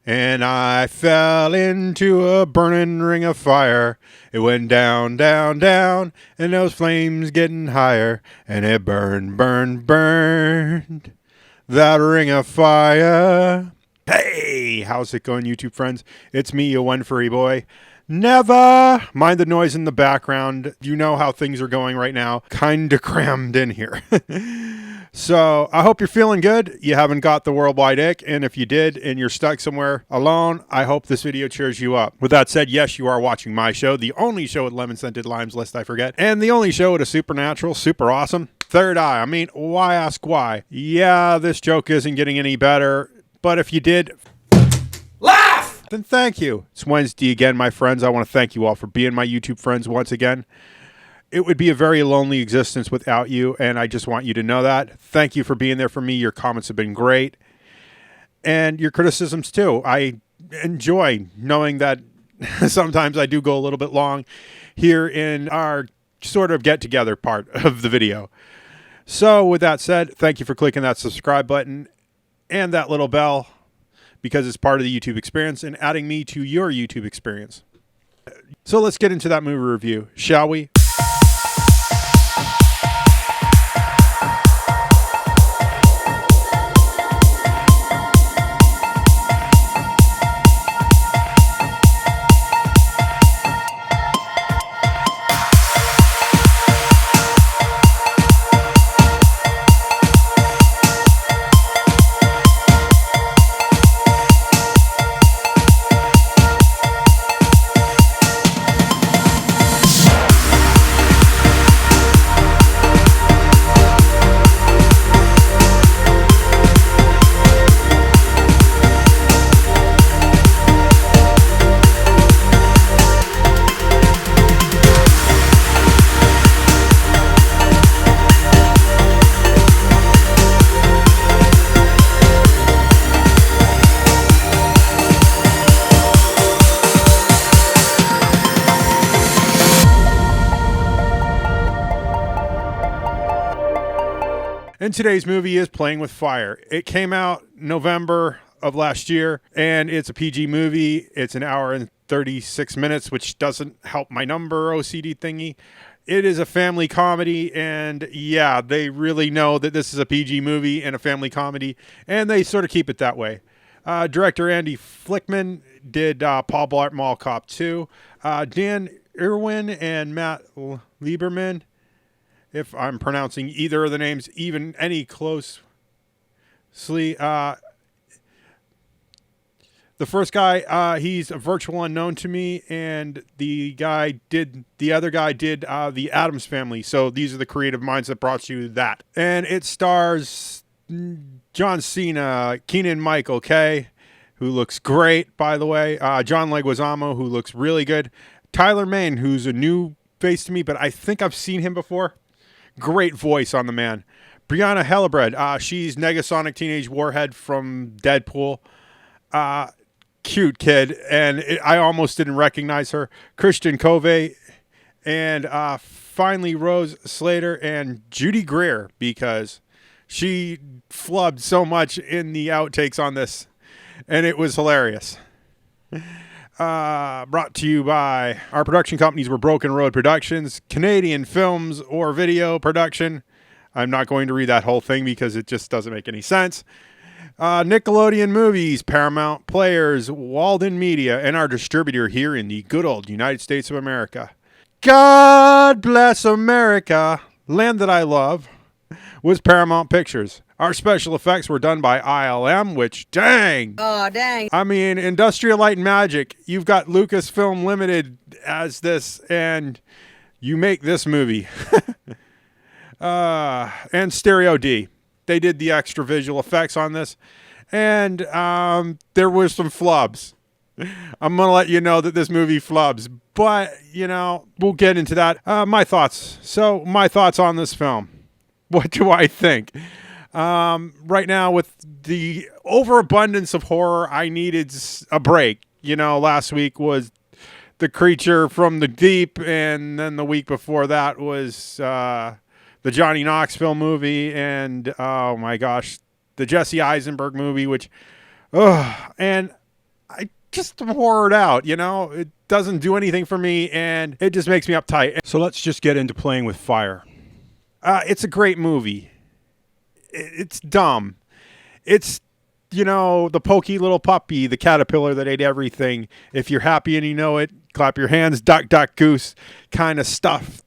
And I fell into a burning ring of fire. It went down, down, down, and those flames getting higher. And it burned, burned, burned, that ring of fire. Hey, how's it going, YouTube friends? It's me, Ewen Furry Boy. Never mind the noise in the background. You know how things are going right now. Kinda crammed in here. So I hope you're feeling good. You haven't got the worldwide ick. And if you did and you're stuck somewhere alone, I hope this video cheers you up. With that said, yes, you are watching my show, the only show with lemon-scented limes, lest I forget, and the only show with a supernatural, super awesome third eye. I mean, why ask why? Yeah, this joke isn't getting any better, but if you did, laugh! Then thank you. It's Wednesday again, my friends. I want to thank you all for being my YouTube friends once again. It would be a very lonely existence without you, and I just want you to know that. Thank you for being there for me. Your comments have been great, and your criticisms too. I enjoy knowing that sometimes I do go a little bit long here in our sort of get-together part of the video. So with that said, thank you for clicking that subscribe button and that little bell, because it's part of the YouTube experience and adding me to your YouTube experience. So let's get into that movie review, shall we? And today's movie is Playing with Fire. It came out November of last year, and it's a PG movie. It's an hour and 36 minutes, which doesn't help my number OCD thingy. It is a family comedy, and yeah, they really know that this is a PG movie and a family comedy, and they sort of keep it that way. Director Andy Fickman did Paul Blart Mall Cop 2. Dan Ewen and Matt Lieberman, if I'm pronouncing either of the names even any closely. The first guy, he's a virtual unknown to me, and the other guy did the Addams Family. So these are the creative minds that brought you that. And it stars John Cena, Keegan-Michael, who looks great, by the way. John Leguizamo, who looks really good. Tyler Mane, who's a new face to me, but I think I've seen him before. Great voice on the man. Brianna Hildebrand, she's Negasonic Teenage Warhead from Deadpool. Cute kid, and I almost didn't recognize her. Christian Covey, and finally Rose Slater and Judy Greer, because she flubbed so much in the outtakes on this, and it was hilarious. Brought to you by our production companies were Broken Road Productions, Canadian Films or Video Production. I'm not going to read that whole thing because it just doesn't make any sense. Nickelodeon Movies, Paramount Players, Walden Media, and our distributor here in the good old United States of America. God bless America, land that I love, was Paramount Pictures. Our special effects were done by ILM, which, dang. Oh, dang. I mean, Industrial Light and Magic. You've got Lucasfilm Limited as this, and you make this movie. And Stereo D. They did the extra visual effects on this, and there were some flubs. I'm going to let you know that this movie flubs, but, you know, we'll get into that. My thoughts. So, my thoughts on this film. What do I think? Right now, with the overabundance of horror, I needed a break. You know, last week was The Creature from the Deep, and then the week before that was the Johnny Knoxville movie, and oh my gosh, the Jesse Eisenberg movie, which, and I just wore it out, you know? It doesn't do anything for me, and it just makes me uptight. So let's just get into Playing with Fire. It's a great movie. It's dumb. It's, you know, the pokey little puppy, the caterpillar that ate everything. If you're happy and you know it, clap your hands, duck, duck, goose kind of stuff.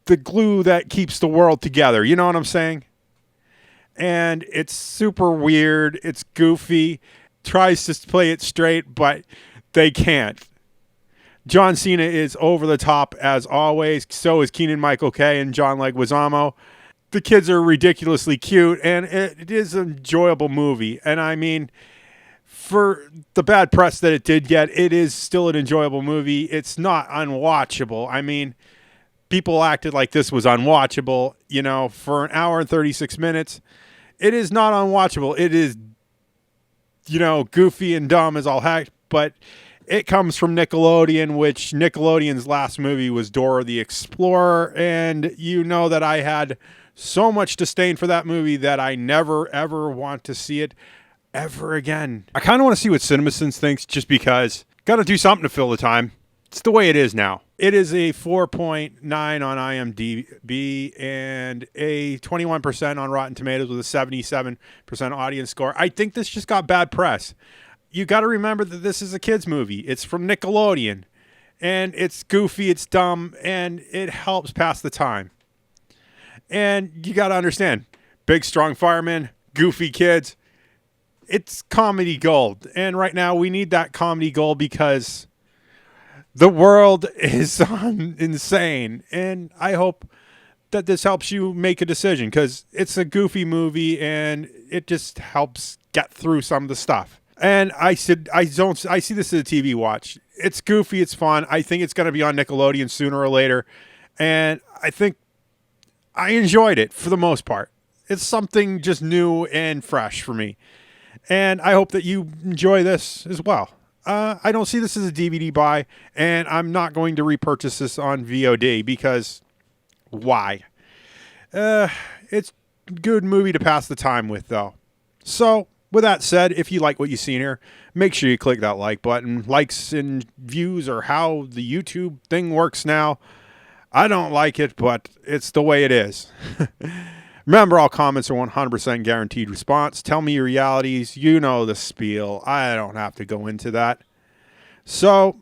The glue that keeps the world together. You know what I'm saying? And it's super weird. It's goofy. Tries to play it straight, but they can't. John Cena is over the top as always. So is Keegan-Michael K and John Leguizamo. The kids are ridiculously cute, and it is an enjoyable movie. And I mean, for the bad press that it did get, it is still an enjoyable movie. It's not unwatchable. I mean, people acted like this was unwatchable, you know, for an hour and 36 minutes. It is not unwatchable. It is, you know, goofy and dumb as all heck, but it comes from Nickelodeon, which Nickelodeon's last movie was Dora the Explorer, and you know that I had so much disdain for that movie that I never, ever want to see it ever again. I kind of want to see what CinemaSins thinks just because got to do something to fill the time. It's the way it is now. It is a 4.9 on IMDb and a 21% on Rotten Tomatoes with a 77% audience score. I think this just got bad press. You got to remember that this is a kid's movie. It's from Nickelodeon, and it's goofy, it's dumb, and it helps pass the time. And you got to understand, big, strong firemen, goofy kids, it's comedy gold. And right now we need that comedy gold because the world is insane. And I hope that this helps you make a decision because it's a goofy movie and it just helps get through some of the stuff. And I see this as a TV watch. It's goofy, it's fun. I think it's going to be on Nickelodeon sooner or later. And I think I enjoyed it for the most part. It's something just new and fresh for me. And I hope that you enjoy this as well. I don't see this as a DVD buy, and I'm not going to repurchase this on VOD because why? It's a good movie to pass the time with, though. So, with that said, if you like what you've seen here, make sure you click that like button. Likes and views are how the YouTube thing works now. I don't like it, but it's the way it is. Remember, all comments are 100% guaranteed response. Tell me your realities. You know the spiel. I don't have to go into that. So,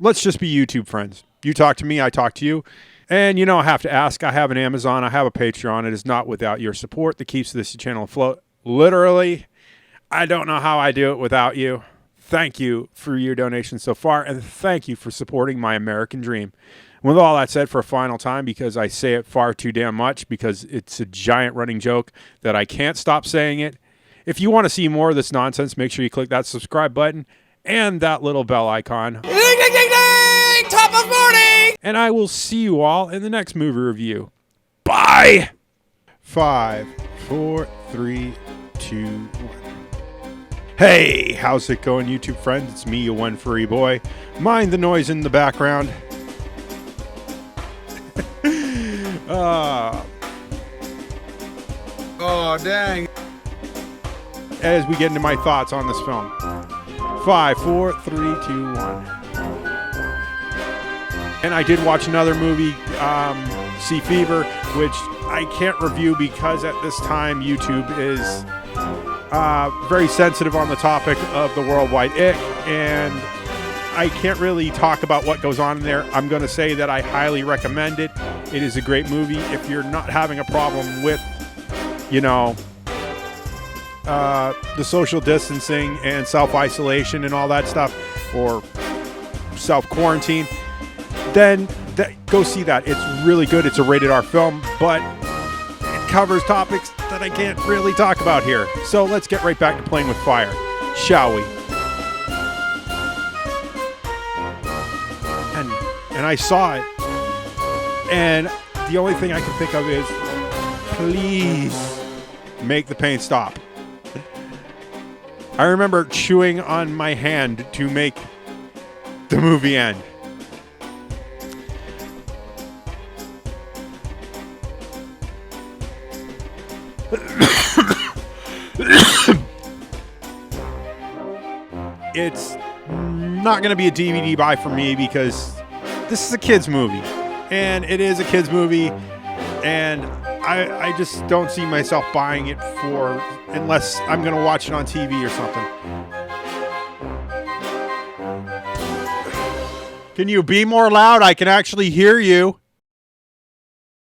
let's just be YouTube friends. You talk to me, I talk to you. And you know I have to ask. I have an Amazon. I have a Patreon. It is not without your support that keeps this channel afloat. Literally, I don't know how I do it without you. Thank you for your donation so far, and thank you for supporting my American dream. With all that said, for a final time, because I say it far too damn much, because it's a giant running joke that I can't stop saying it. If you want to see more of this nonsense, make sure you click that subscribe button and that little bell icon. Ding, ding, ding, ding! Top of morning! And I will see you all in the next movie review. Bye! 5, 4, 3, 2, 1. Hey, how's it going, YouTube friends? It's me, Ewen Furry Boy. Mind the noise in the background. Oh, dang. As we get into my thoughts on this film. 5, 4, 3, 2, 1. And I did watch another movie, Sea Fever, which I can't review because at this time YouTube is very sensitive on the topic of the worldwide ick, and I can't really talk about what goes on in there. I'm going to say that I highly recommend it. It is a great movie. If you're not having a problem with, you know, the social distancing and self-isolation and all that stuff, or self-quarantine, then go see that. It's really good. It's a rated R film, but it covers topics that I can't really talk about here. So let's get right back to Playing with Fire, shall we? And I saw it, and the only thing I can think of is, please make the pain stop. I remember chewing on my hand to make the movie end. it's not going to be a DVD buy for me because this is a kid's movie. And it is a kid's movie. And I just don't see myself buying it unless I'm going to watch it on TV or something. Can you be more loud? I can actually hear you.